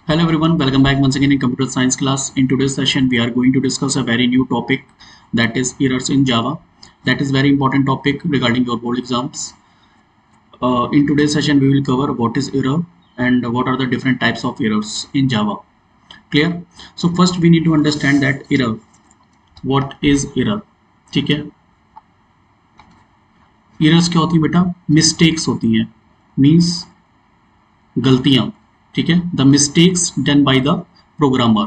Hello everyone, welcome back once again in computer science class. In today's session, we are going to discuss a very new topic, that is errors in Java. That is very important topic regarding your board exams. In today's session, we will cover what is error and what are the different types of errors in Java. Clear? So first we need to understand that error. What is error? ठीक है? Errors क्या होती है बेटा? Mistakes होती हैं. Means गलतियां. ठीक है? The mistakes done by the programmer.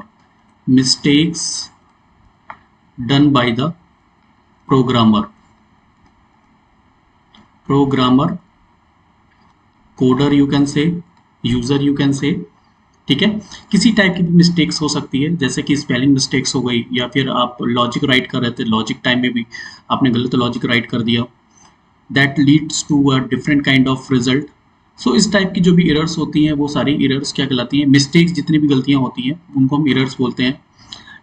Mistakes done by the programmer. Coder you can say, user you can say. ठीक है, किसी टाइप की भी मिस्टेक्स हो सकती है, जैसे कि स्पेलिंग मिस्टेक्स हो गई, या फिर आप लॉजिक राइट कर रहे थे, लॉजिक टाइम में भी आपने गलत लॉजिक राइट कर दिया, that leads to a different kind of result. So इस टाइप की जो भी एरर्स होती हैं वो सारी एरर्स क्या कहलाती हैं? मिस्टेक्स. जितनी भी गलतियां होती हैं उनको हम एरर्स बोलते हैं.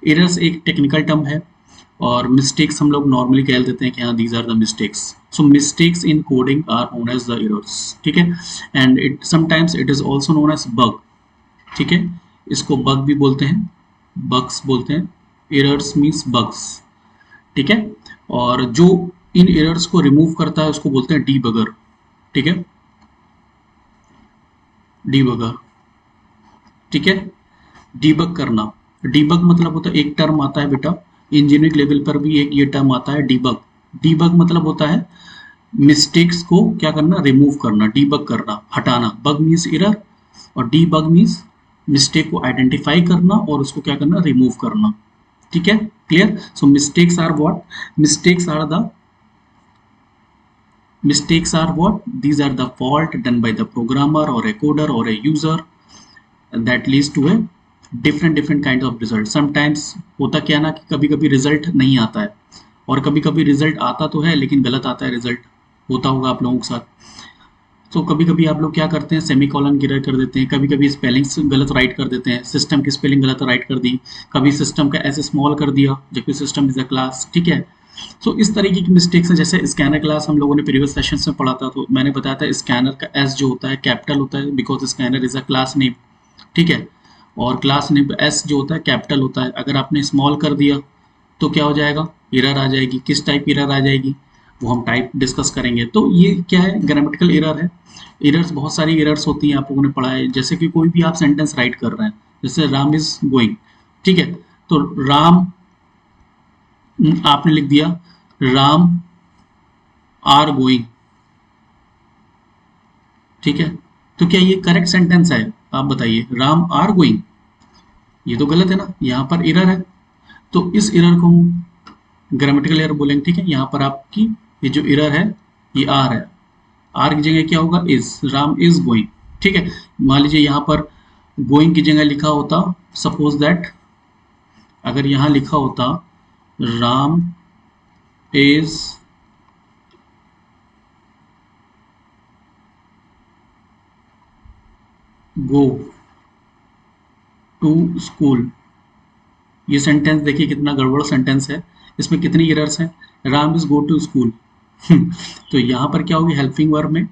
एरर्स एक टेक्निकल टर्म है और मिस्टेक्स हम लोग नॉर्मली कह देते हैं कि हाँ these are the mistakes. So mistakes in coding are known as the errors. ठीक है, and it sometimes it is also known as bug. ठीक है, इसको बग भी बोलते हैं, बग्स बोलते हैं. Errors means bugs. ठीक है, और जो इन एरर्स को रिमूव करता है उसको बोलते हैं डीबगर. ठीक है, डीबगर. ठीक है, डीबग करना. डीबग मतलब होता है, एक टर्म आता है बेटा इंजीनियरिंग लेवल पर भी एक ये टर्म आता है डीबग. डीबग मतलब होता है मिस्टेक्स को क्या करना? रिमूव करना, डीबग करना, हटाना. बग मीन्स एरर और डीबग मीन्स मिस्टेक को आइडेंटिफाई करना और उसको क्या करना? रिमूव करना. ठीक है, clear? So mistakes are what? Mistakes are what? These are the fault done by the programmer or a coder or a user that leads to a different kinds of result. Sometimes होता क्या ना कि कभी कभी result नहीं आता है और कभी कभी रिजल्ट आता तो है लेकिन गलत आता है रिजल्ट. होता होगा आप लोगों के साथ. तो कभी कभी आप लोग क्या करते हैं? सेमीकोलन गिरर कर देते हैं, कभी कभी स्पेलिंग्स गलत राइट कर देते हैं, सिस्टम की स्पेलिंग गलत राइट कर दी, कभी सिस्टम का ऐसे स्मॉल कर दिया जबकि सिस्टम इज अ क्लास. ठीक है, तो इस तरीके की मिस्टेक्स हैं. जैसे स्कैनर क्लास हम लोगों ने प्रीवियस सेशन में पढ़ा था, तो मैंने बताया था स्कैनर का एस जो होता है कैपिटल होता है because scanner is a class name. ठीक है, और क्लास नेम एस जो होता है कैपिटल होता है. अगर आपने स्मॉल कर दिया तो क्या हो जाएगा? एरर आ जाएगी. किस टाइप की एरर आ जाएगी वो हम टाइप डिस्कस करेंगे. तो ये क्या है? ग्रामेटिकल एरर है. एरर्स बहुत सारी एरर्स होती हैं, आप लोगों ने पढ़ा है. जैसे कि कोई भी आप सेंटेंस राइट कर रहे हैं, जैसे राम इज गोइंग. ठीक है, तो राम आपने लिख दिया राम आर गोइंग. ठीक है, तो क्या ये करेक्ट सेंटेंस है? आप बताइए, राम आर गोइंग. ये तो गलत है ना, यहाँ पर एरर है. तो इस एरर को हम ग्रामेटिकल एरर बोलेंगे. ठीक है, यहाँ पर आपकी ये जो एरर है ये आर है. आर की जगह क्या होगा? इज. Ram is going. ठीक है, मान लीजिए यहाँ पर गोइंग की जगह लिखा होता, सपोज दैट अगर यहाँ लिखा होता Ram is go to school. ये सेंटेंस देखिए कितना गड़बड़ सेंटेंस है, इसमें कितनी एरर्स हैं. Ram is go to school. तो यहाँ पर क्या होगी? हेल्पिंग वर्ब में.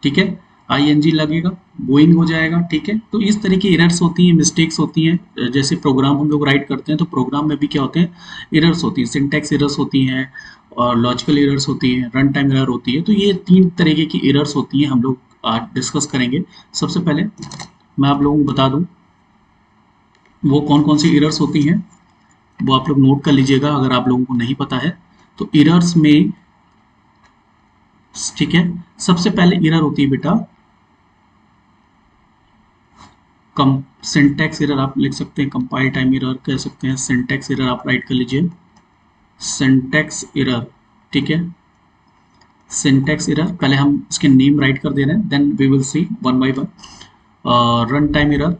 ठीक है, आईएनजी लगेगा, गोइंग हो जाएगा. ठीक है, तो इस तरह की एरर्स होती हैं, मिस्टेक्स होती हैं. जैसे प्रोग्राम हम लोग राइट करते हैं तो प्रोग्राम में भी क्या होते हैं? एरर्स होती हैं. सिंटैक्स एरर्स होती हैं और लॉजिकल एरर्स होती हैं, रन टाइम एरर होती है. तो ये 3 तरीके की एरर्स होती हैं, हम लोग आज डिस्कस करेंगे. सबसे पहले मैं आप लोगों को बता दूं वो कौन कौन सी एरर्स होती हैं, वो आप लोग नोट कर लीजिएगा अगर आप लोगों को नहीं पता है. तो एरर्स में, ठीक है, सबसे पहले एरर होती है बेटा कम सिंटैक्स एरर. आप लिख सकते हैं कंपाइल टाइम एरर कह सकते हैं, सिंटैक्स एरर आप राइट कर लीजिए, सिंटैक्स एरर. ठीक है, सिंटैक्स एरर. पहले हम इसके नेम राइट कर दे रहे हैं, then we will see one by one. Run time error,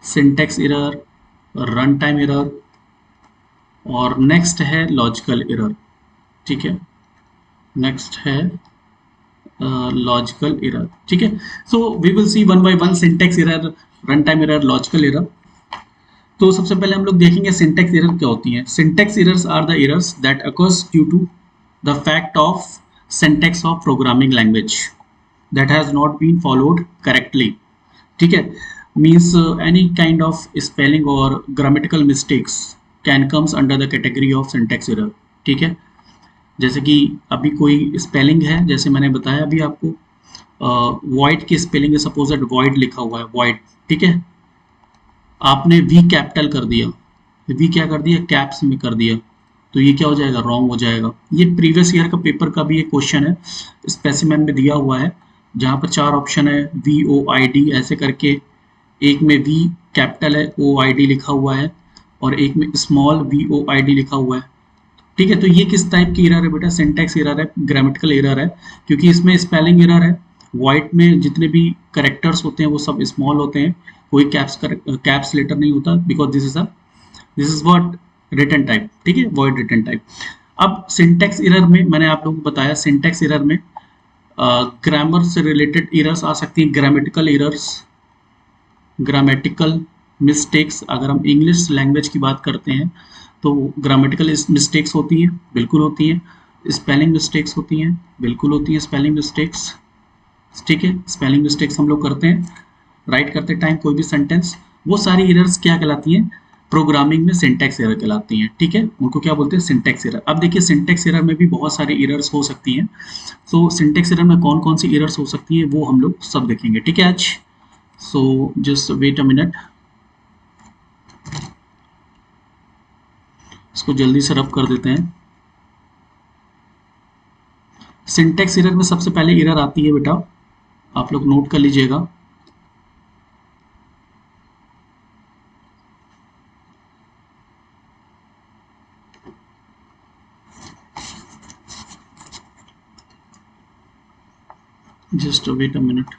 syntax error, run time error, और नेक्स्ट है लॉजिकल एरर. ठीक है, नेक्स्ट है लॉजिकल एरर. ठीक है, so we will see one by one syntax error, run time error, logical error. तो सबसे पहले हम लोग देखेंगे सिंटैक्स एरर क्या होती है. Syntax errors are the errors that occurs due to the fact of syntax of programming language that has not been followed correctly. ठीक है, means any kind of spelling और grammatical mistakes can comes under the category of syntax error. ठीक है, जैसे कि अभी कोई spelling है, जैसे मैंने बताया अभी आपको वॉइड की स्पेलिंग है, सपोज दैट वॉइड लिखा हुआ है वॉइड, ठीक है, आपने वी कैपिटल कर दिया, वी क्या कर दिया, कैप्स में कर दिया, तो ये क्या हो जाएगा, रॉन्ग हो जाएगा। ये प्रीवियस ईयर का पेपर का भी एक क्वेश्चन है, स्पेसिमेन में दिया हुआ है, जहाँ पर 4 ऑप्शन है, वी ओ आई डी ऐसे करके, एक में वी कैपिटल है, ओ आई डी लिखा हुआ है, और एक में small V O I D लिखा हुआ है। ठीक है, तो ये किस टाइप की एरर है बेटा, सिंटैक्स एरर है, ग्रामेटिकल एरर है, क्योंकि इसमें स्पेलिंग एरर है। व्हाइट में जितने भी करेक्टर्स होते हैं वो सब स्मॉल होते हैं, कोई कैप्स लेटर नहीं होता, because this is what return type. ठीक है, वॉइड रिटन टाइप। अब सिंटैक्स एरर में मैंने आप लोगों को बताया, सिंटैक्स एरर में ग्रामर से रिलेटेड एरर्स आ सकती हैं, ग्रामेटिकल एरर्स, ग्रामेटिकल मिस्टेक्स। अगर हम इंग्लिश लैंग्वेज की बात करते हैं तो ग्रामेटिकल मिस्टेक्स होती हैं, बिल्कुल होती हैं। स्पेलिंग मिस्टेक्स होती हैं, बिल्कुल होती हैं स्पेलिंग मिस्टेक्स। ठीक है, स्पेलिंग मिस्टेक्स हम लोग करते हैं राइट करते टाइम कोई भी सेंटेंस, वो सारी एरर्स क्या कहलाती हैं, प्रोग्रामिंग में सिंटैक्स एरर कहलाती हैं। ठीक है, उनको क्या बोलते हैं, सिंटैक्स एरर। अब देखिए सिंटैक्स एरर में भी बहुत सारी एरर्स हो सकती हैं, तो सिंटैक्स एरर में कौन कौन सी एरर्स हो सकती हैं वो हम लोग सब देखेंगे। ठीक है आज, so just wait a minute, इसको जल्दी से रब कर देते हैं। सिंटैक्स एरर में सबसे पहले एरर आती है बेटा, आप लोग नोट कर लीजिएगा, just wait a minute।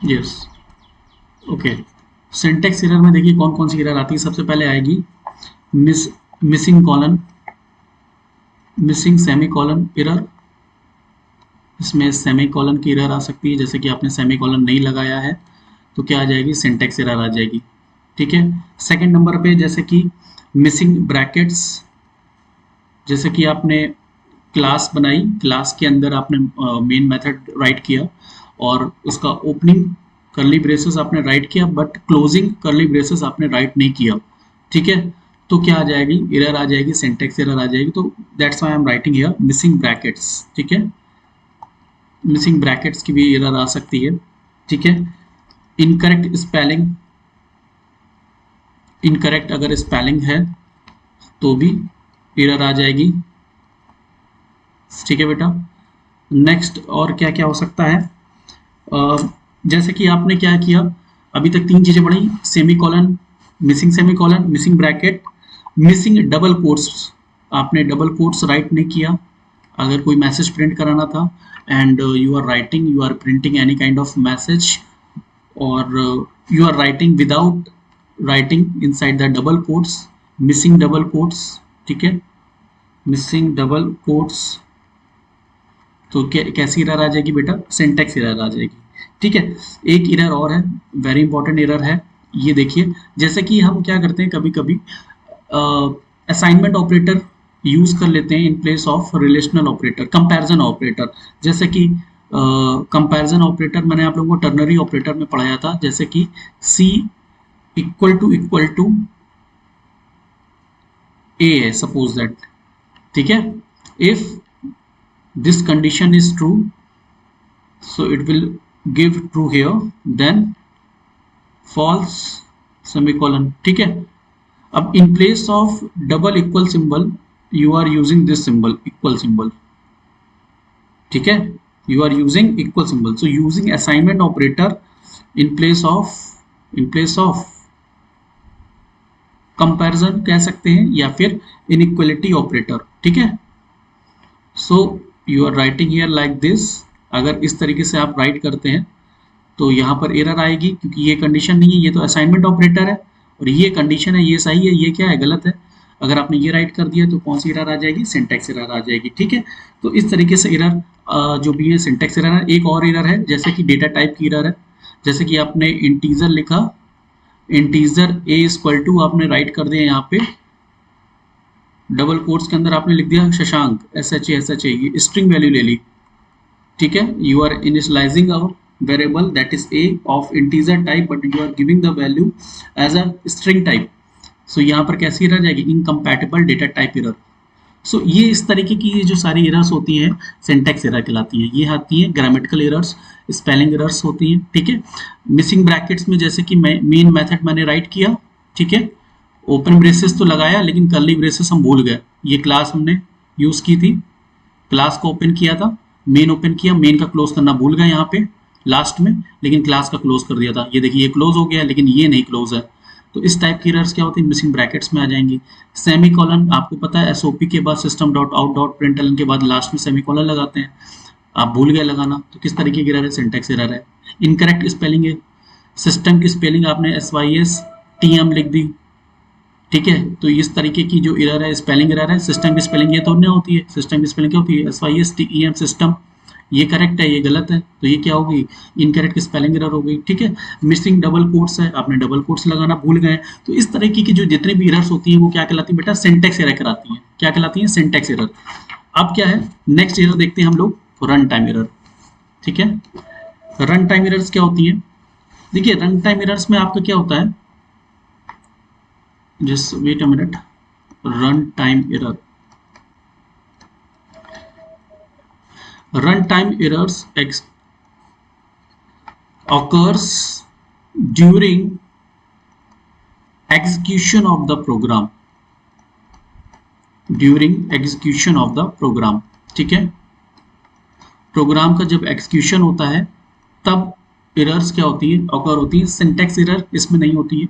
Yes, okay. Syntax error में देखिए कौन कौन सी एरर आती है। सबसे पहले आएगी missing colon, missing semi colon error. इसमें सेमी कॉलन की एरर आ सकती है, जैसे कि आपने सेमी कॉलन नहीं लगाया है तो क्या आ जाएगी, सिंटैक्स एरर आ जाएगी। ठीक है, सेकंड नंबर पे जैसे कि मिसिंग ब्रैकेट्स, जैसे कि आपने क्लास बनाई, क्लास के अंदर आपने मेन मेथड राइट किया और उसका ओपनिंग कर्ली ब्रेसेस आपने राइट किया, बट क्लोजिंग कर्ली ब्रेसेस आपने राइट नहीं किया। ठीक है, तो क्या आ जाएगी, एरर आ जाएगी, सिंटैक्स एरर आ जाएगी। तो that's why I am writing here missing brackets. ठीक है, मिसिंग ब्रैकेट्स की भी एरर आ सकती है। ठीक है, इनकरेक्ट स्पेलिंग, इनकरेक्ट अगर स्पेलिंग है तो भी एरर आ जाएगी। ठीक है बेटा, नेक्स्ट और क्या क्या हो सकता है, जैसे कि आपने क्या किया, अभी तक 3 चीजें पढ़ी, semi colon, missing bracket, missing double quotes, आपने डबल कोट्स राइट नहीं किया अगर कोई मैसेज प्रिंट कराना था, and you are printing any kind of message, और you are writing without writing inside the double quotes, missing double quotes. ठीक है, मिसिंग डबल कोट्स, तो कैसी एरर आ जाएगी बेटा, सिंटैक्स एरर आ जाएगी। ठीक है, एक एरर और है, वेरी इंपॉर्टेंट एरर है, ये देखिए, जैसे कि हम क्या करते हैं, कभी कभी असाइनमेंट ऑपरेटर यूज कर लेते हैं in place of relational operator, comparison operator. जैसे कि कंपैरिजन ऑपरेटर मैंने आप लोगों को टर्नरी ऑपरेटर में पढ़ाया था, जैसे कि C इक्वल टू A है, सपोज दैट। ठीक है, if this condition is true, so it will give true here, then false semicolon। ठीक है, अब in place of double equal symbol you are using this symbol, equal symbol। ठीक है, you are using equal symbol, so using assignment operator in place of comparison कह सकते हैं, या फिर inequality operator। ठीक है, so you are writing here like this, अगर इस तरीके से आप राइट करते हैं तो यहाँ पर एरर आएगी, क्योंकि ये कंडीशन नहीं है, ये तो असाइनमेंट ऑपरेटर है, और ये कंडीशन है, ये सही है, ये क्या है, गलत है। अगर आपने ये राइट कर दिया तो कौन सी एरर आ जाएगी, सिंटैक्स एरर आ जाएगी। ठीक है, तो इस तरीके से एरर जो भी है सिंटैक्स एरर है। एक और एरर है जैसे कि डेटा टाइप की एरर है, जैसे कि आपने इंटीजर लिखा, इंटीजर a इक्वल टू आपने राइट कर दिया यहाँ पे डबल कोट्स के अंदर आपने लिख दिया शशांक SHA, ये स्ट्रिंग वैल्यू ले ली। ठीक है, you are initializing a variable that is a of integer type but you are giving the value as a string type. So यहाँ पर कैसी एरर जाएगी, incompatible data type error. So ये इस तरीके की जो सारी एरर्स होती हैं सिंटैक्स एरर कहलाती हैं। ये आती हैं ग्रामेटिकल एरर्स, स्पेलिंग एरर्स होती हैं। ठीक है, मिसिंग ब्रैकेट्स में जैसे कि मेन मेथड मैंने राइट किया, ठीक है, ओपन ब्रेसेस तो लगाया लेकिन कर्ली ब्रेसेस हम भूल गए। ये क्लास हमने यूज की थी, क्लास को ओपन किया था, मेन ओपन किया, मेन का क्लोज करना भूल गए यहाँ पे लास्ट में, लेकिन क्लास का क्लोज कर दिया था। ये देखिए ये क्लोज हो गया लेकिन ये नहीं क्लोज है। तो इस टाइप की एरर्स क्या होती है, मिसिंग ब्रैकेट्स में आ जाएंगी। सेमी कॉलन, आपको पता है एसओपी के बाद system dot out dot println के बाद लास्ट में सेमी कॉलन लगाते हैं, आप भूल गए लगाना, तो किस तरीके की एरर है, सिंटैक्स एरर है। इनकरेक्ट स्पेलिंग है, सिस्टम की स्पेलिंग आपने SYSTM लिख दी। ठीक है, तो इस तरीके की जो एरर है स्पेलिंग एरर है। सिस्टम की स्पेलिंग ये तो नहीं होती है, सिस्टम की स्पेलिंग क्या होती है, SYSTEM सिस्टम, ये करेक्ट है ये गलत है, तो ये क्या होगी, इनकरेक्ट स्पेलिंग एरर हो गई। ठीक है, मिसिंग डबल कोट्स है, आपने डबल कोट्स लगाना भूल गए। तो इस तरीके की जो जितने भी एरर्स होती हैं वो क्या कहलाती है बेटा, सिंटैक्स एरर कहलाती हैं। क्या कहलाती हैं, सिंटैक्स एरर। अब क्या है, नेक्स्ट एरर देखते हैं हम लोग, रन टाइम एरर। ठीक है, रन टाइम एरर्स क्या होती हैं, देखिए रन टाइम एरर्स में आपका क्या होता है, just wait a minute, runtime error, runtime errors occurs during execution of the program, during execution of the program। ठीक है, प्रोग्राम का जब एग्जीक्यूशन होता है तब एरर्स क्या होती है, ऑकर होती है। सिंटैक्स एरर इसमें नहीं होती है,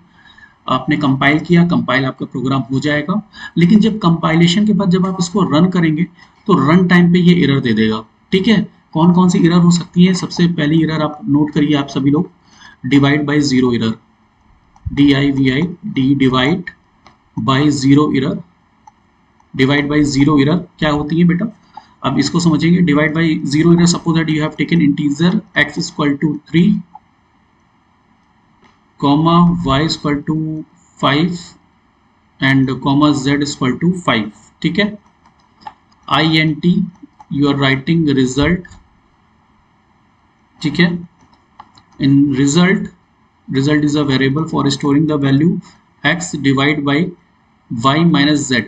आपने कंपाइल किया, कंपाइल आपका प्रोग्राम हो जाएगा, लेकिन जब कंपाइलेशन के बाद जब आप इसको रन करेंगे तो रन टाइम पे ये एरर दे देगा। ठीक है, कौन कौन सी एरर हो सकती है, सबसे पहली एरर आप नोट करिए आप सभी लोग, divide by zero error, DIVID, divide by zero error. Divide by zero error क्या होती है बेटा, अब इसको समझेंगे। Divide by zero error, suppose that you have taken integer x equal to 3 comma y equal to 5 and comma z equal to 5। ठीक है, INT you are writing result. ठीक है, in result, result is a variable for storing the value x divide by y minus z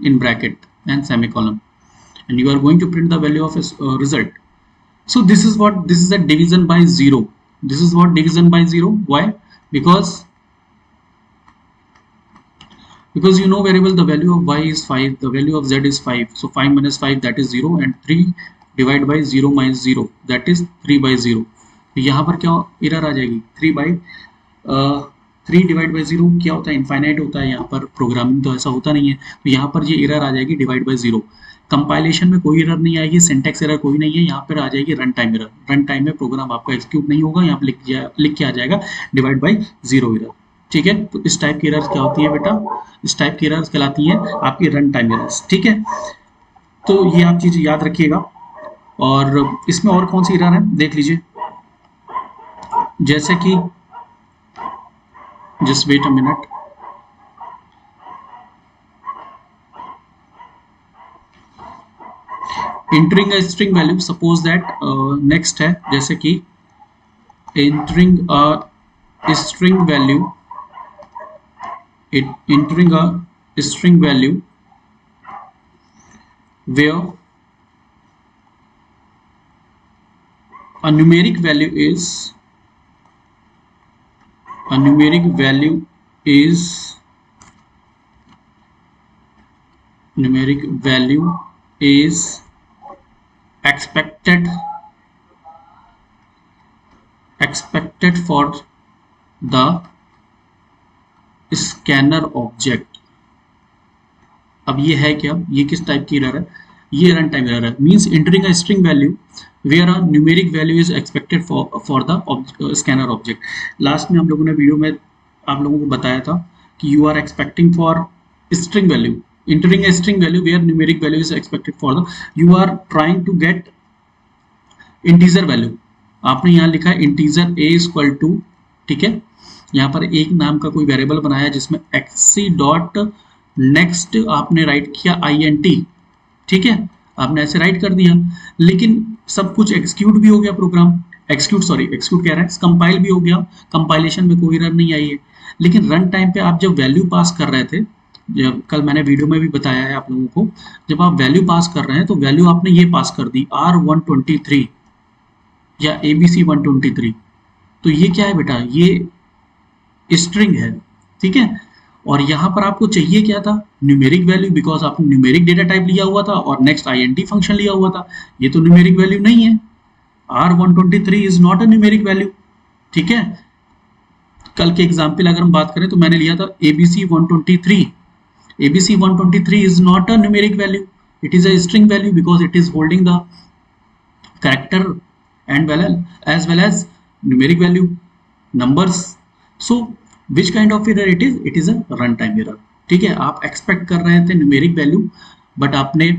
in bracket and semicolon, and you are going to print the value of a result. So this is what, this is a division by zero. This is what division by zero. Why? Because you know variable the value of y is 5, the value of z is 5, so 5 minus 5 that is 0, and 3 divided by 0 minus 0 that is 3 by 0। तो यहाँ पर क्या error आ जाएगी, 3 divide by zero क्या होता है, infinite होता है, यहाँ पर प्रोग्रामिंग तो ऐसा होता नहीं है, तो यहाँ पर ये एरर आ जाएगी डिवाइड बाई जीरो। कंपाइलेशन में कोई एरर नहीं आएगी, सिंटैक्स एरर कोई नहीं है, यहाँ पर आ जाएगी run time error. Run time में प्रोग्राम आपका एग्जीक्यूट नहीं होगा, यहाँ पर लिख के आ जाएगा डिवाइड बाई जीरो एरर। ठीक है, तो इस टाइप की एरर्स क्या होती है बेटा, इस टाइप की एरर्स कहलाती है आपकी रन टाइम एरर्स। ठीक है, तो ये आप चीज याद रखिएगा। और इसमें और कौन सी एरर है देख लीजिए, जैसे कि just wait a minute, entering a string value, suppose that next है जैसे कि entering a string value, entering a string value where a numeric value is expected for the scanner object। अब ये है क्या, ये किस टाइप की एरर है, ये रन टाइम एरर है। Means entering a string value where a numeric value is expected for the scanner object. Last में हम लोगों ने वीडियो में आप लोगों को बताया था कि you are expecting for string value, entering a string value where numeric value is expected for the, you are trying to get integer value. आपने यहाँ लिखा है integer a इक्वल टू, ठीक है, यहाँ पर एक नाम का कोई वेरिएबल बनाया जिसमें xc डॉट नेक्स्ट आपने राइट किया int, ठीक है, आपने ऐसे राइट कर दिया, लेकिन सब कुछ एक्सिक्यूट भी हो गया प्रोग्राम, एक्सिक्यूट कह रहा है, कंपाइल भी हो गया, कंपाइलेशन में कोई एरर नहीं आई है, लेकिन रन टाइम पे आप जब वैल्यू पास कर रहे थे, जब कल मैंने वीडियो में भी बताया है आप लोगों को, जब आप वैल्यू पास कर रहे हैं तो वैल्यू आपने ये पास कर दी R123 या ABC 123, तो ये क्या है बेटा, ये स्ट्रिंग है, ठीक है, और यहाँ पर आपको चाहिए क्या था, न्यूमेरिक वैल्यू, बिकॉज आपने न्यूमेरिक डेटा टाइप लिया हुआ था और नेक्स्ट int फंक्शन लिया हुआ था, ये तो न्यूमेरिक वैल्यू नहीं है, R123 is not a numeric value, ठीक है। कल के एग्जाम्पल अगर हम बात करें तो मैंने लिया था ABC 123, ABC 123 is not a numeric value, it is a string value because it is holding the character and as well as numeric value numbers. So which kind of error it is? It is a runtime error, ठीक है। आप expect कर रहे थे numeric value but आपने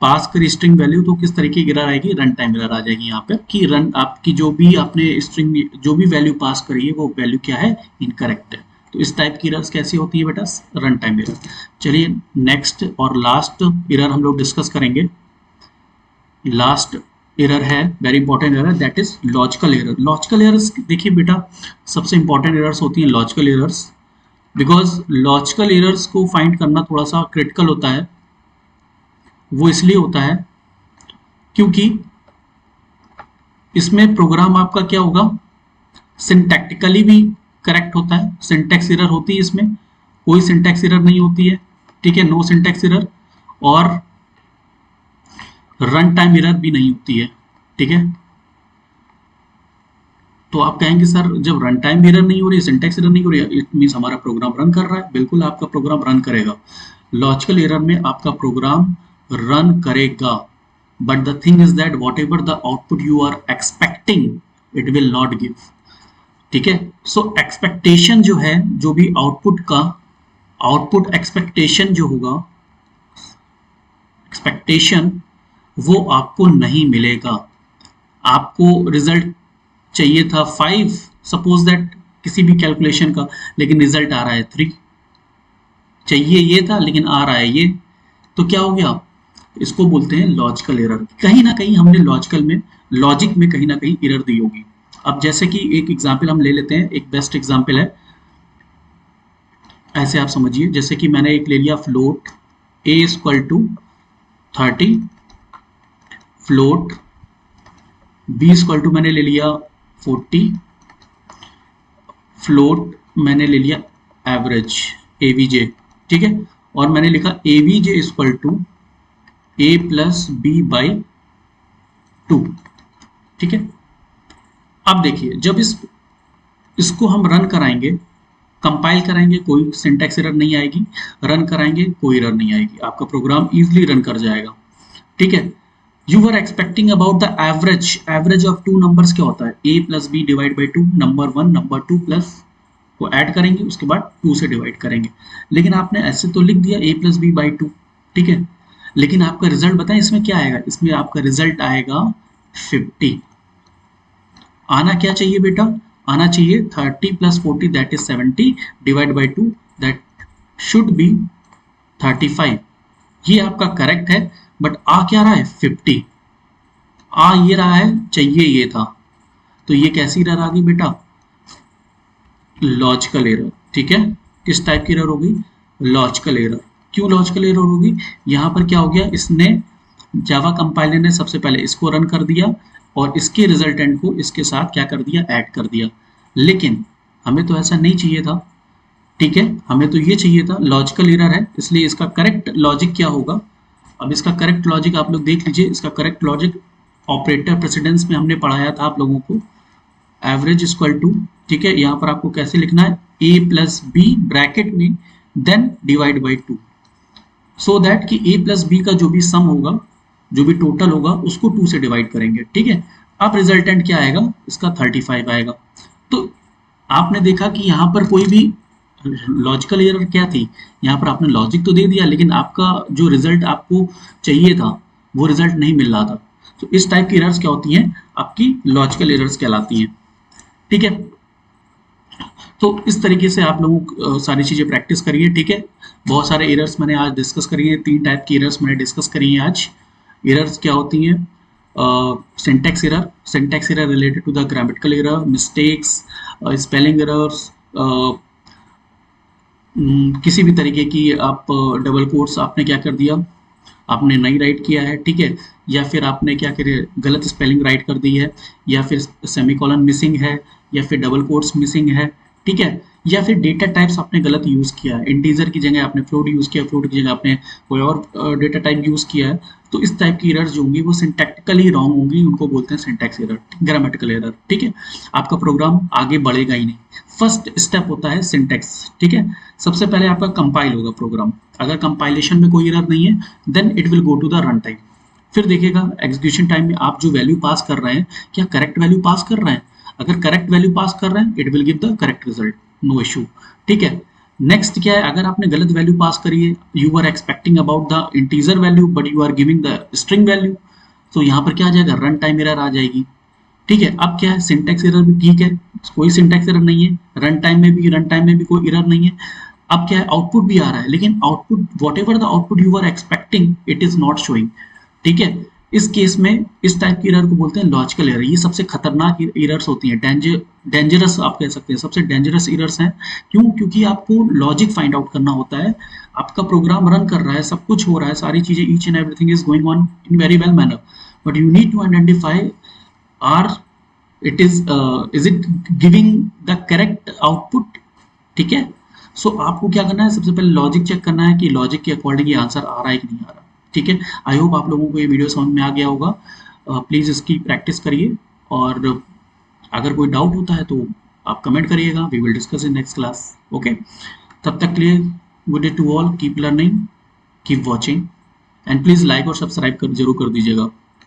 पास करी string value, तो किस तरीके की एरर आएगी, रन टाइम एरर आ जाएगी यहाँ पर कि रन आपकी जो भी आपने स्ट्रिंग जो भी वैल्यू पास करी है वो वैल्यू क्या है, इनकरेक्ट है। तो इस टाइप की एरर्स कैसी होती है बेटा, रन टाइम एरर। चलिए नेक्स्ट और लास्ट एरर हम लोग डिस्कस करेंगे। लास्ट एरर है very important error, that is logical error. Logical errors देखिए बेटा, सबसे इंपॉर्टेंट एरर्स होती हैं logical errors, because logical errors को फाइंड करना थोड़ा सा क्रिटिकल होता है। वो इसलिए होता है क्योंकि इसमें प्रोग्राम आपका क्या होगा, सिंटैक्टिकली भी करेक्ट होता है, सिंटैक्स एरर होती है इसमें, कोई सिंटैक्स एरर नहीं होती है, ठीक है, नो सिंटैक्स एरर, और रन टाइम एरर भी नहीं होती है, ठीक है। तो आप कहेंगे सर जब रन टाइम एरर नहीं हो रही है, सिंटैक्स एरर नहीं हो रही है, इट मींस हमारा प्रोग्राम रन कर रहा है। बिल्कुल आपका प्रोग्राम रन करेगा, लॉजिकल एरर में आपका प्रोग्राम रन करेगा, but the thing is that whatever the output you are expecting it will not give, ठीक है। सो एक्सपेक्टेशन जो है, जो भी आउटपुट का आउटपुट एक्सपेक्टेशन जो होगा, एक्सपेक्टेशन वो आपको नहीं मिलेगा। आपको रिजल्ट चाहिए था 5 सपोज दैट किसी भी कैलकुलेशन का, लेकिन रिजल्ट आ रहा है 3, चाहिए ये था लेकिन आ रहा है ये, तो क्या हो गया, इसको बोलते हैं लॉजिकल एरर। कहीं ना कहीं हमने लॉजिकल में, लॉजिक में कहीं ना कहीं एरर दी होगी। अब जैसे कि एक एग्जांपल हम ले लेते हैं, एक बेस्ट एग्जांपल है, ऐसे आप समझिए, जैसे कि मैंने एक ले लिया float a equal to 30, float b equal to मैंने ले लिया 40, फ्लोट मैंने ले लिया एवरेज avj, ठीक है, और मैंने लिखा avj equal to a plus b by 2, ठीक है। अब देखिए जब इसको हम रन कराएंगे, कंपाइल कराएंगे, कोई सिंटैक्स एरर नहीं आएगी, रन कराएंगे कोई एरर नहीं आएगी, आपका प्रोग्राम इजीली रन कर जाएगा, ठीक है। You are expecting about the average, average of two numbers क्या होता है, a plus B divide by 2, number 1 number 2 plus को ऐड करेंगे, उसके बाद 2 से डिवाइड करेंगे, लेकिन आपने ऐसे तो लिख दिया a प्लस बी बाई 2, ठीक है, लेकिन आपका रिजल्ट बताएं इसमें क्या आएगा, इसमें आपका रिजल्ट आएगा 50। आना क्या चाहिए बेटा, आना चाहिए 30 plus 40 that is 70 divide by 2 that should be 35। ये आपका करेक्ट है, बट आ क्या रहा है 50, आ ये रहा है, चाहिए ये था, तो ये कैसी एरर आ गई बेटा, लॉजिकल एरर, ठीक है। किस टाइप की एरर होगी, लॉजिकल एरर। क्यों लॉजिकल एरर होगी, यहाँ पर क्या हो गया, इसने जावा कंपाइलर ने सबसे पहले इसको रन कर दिया और इसके रिजल्टेंट को इसके साथ क्या कर दिया, ऐड कर दिया, लेकिन हमें तो ऐसा नहीं चाहिए था, ठीक है, हमें तो ये चाहिए था, लॉजिकल एरर है, इसलिए इसका करेक्ट लॉजिक क्या होगा। अब इसका करेक्ट लॉजिक आप लोग देख लीजिए, इसका करेक्ट लॉजिक ऑपरेटर प्रेसिडेंस में हमने पढ़ाया था आप लोगों को, एवरेज इक्वल टू, ठीक है, यहाँ पर आपको कैसे लिखना है, a प्लस बी ब्रैकेट में then divide by 2, so that कि a प्लस बी का जो भी सम होगा, जो भी टोटल होगा, उसको 2 से डिवाइड करेंगे, ठीक है। अब रिजल्टेंट क्या आएगा, इसका 35 आएगा। तो आपने देखा कि यहाँ पर कोई भी लॉजिकल एरर क्या थी, यहाँ पर आपने लॉजिक तो दे दिया लेकिन आपका जो रिजल्ट आपको चाहिए था वो रिजल्ट नहीं मिल रहा था। तो इस टाइप की एरर्स क्या होती हैं, आपकी लॉजिकल एरर्स कहलाती हैं। ठीक है, तो इस तरीके से आप लोगों को सारी चीज़ें प्रैक्टिस करिए। ठीक है, बहुत सारे एरर्स मैंने आज डिस्कस करी हैं, 3 टाइप की एरर्स मैंने डिस्कस करी हैं आज। एरर्स क्या होती हैं, syntax error related to the grammatical error, mistakes, spelling errors, किसी भी तरीके की आप डबल कोट्स आपने क्या कर दिया, आपने नहीं राइट किया है, ठीक है, या फिर आपने क्या करे गलत स्पेलिंग राइट कर दी है, या फिर सेमीकोलन मिसिंग है, या फिर डबल कोट्स मिसिंग है, ठीक है, या फिर डेटा टाइप्स आपने गलत यूज किया है, इंटीजर की जगह आपने फ्लोट यूज किया, फ्लोट की जगह आपने कोई और डेटा टाइप यूज किया है। तो इस टाइप की एरर्स जो होंगी वो सिंटैक्टिकली रॉन्ग होंगी, उनको बोलते हैं सिंटैक्स एरर, ग्रामेटिकल एरर। ठीक है, आपका प्रोग्राम आगे बढ़ेगा ही नहीं। फर्स्ट स्टेप होता है सिंटैक्स। ठीक है, सबसे पहले आपका कंपाइल होगा प्रोग्राम, अगर कंपाइलेशन में कोई एरर नहीं है then it will go to the run time, फिर देखेगा एग्जीक्यूशन टाइम में आप जो वैल्यू पास कर रहे हैं क्या करेक्ट वैल्यू पास कर रहे हैं, अगर करेक्ट वैल्यू पास कर रहे हैं it will give the correct result, no issue. ठीक है, नेक्स्ट क्या है, अगर आपने गलत वैल्यू पास करी है, you are expecting about the integer value but you are giving the string value, तो यहाँ पर क्या आ जाएगा, रन टाइम एरर आ जाएगी। ठीक है, अब क्या है, सिंटैक्स एरर भी ठीक है, कोई सिंटैक्स एरर नहीं है, रन टाइम में भी कोई एरर नहीं है। अब क्या है, आउटपुट भी आ रहा है लेकिन output whatever the output you are expecting it is not showing. ठीक है, इस केस में इस टाइप की एरर को बोलते हैं लॉजिकल एरर, ये सबसे खतरनाक एरर्स होती हैं, डेंजरस आप कह सकते हैं, सबसे डेंजरस एरर्स हैं। क्यों, क्योंकि आपको लॉजिक फाइंड आउट करना होता है, आपका प्रोग्राम रन कर रहा है, सब कुछ हो रहा है, सारी चीजें each and everything is going on in very well manner, but you need to identify are it is it giving the correct output. ठीक है, सो आपको क्या करना है, सबसे पहले लॉजिक चेक करना है कि लॉजिक के अकॉर्डिंग ये आंसर आ रहा है कि नहीं आ रहा। ठीक है, आई होप आप लोगों को ये वीडियो समझ में आ गया होगा। प्लीज़ इसकी प्रैक्टिस करिए, और अगर कोई डाउट होता है तो आप कमेंट करिएगा, we will discuss in next class. Okay, तब तक के लिए good day to all, keep learning, keep watching, and please like और सब्सक्राइब कर जरूर कर दीजिएगा।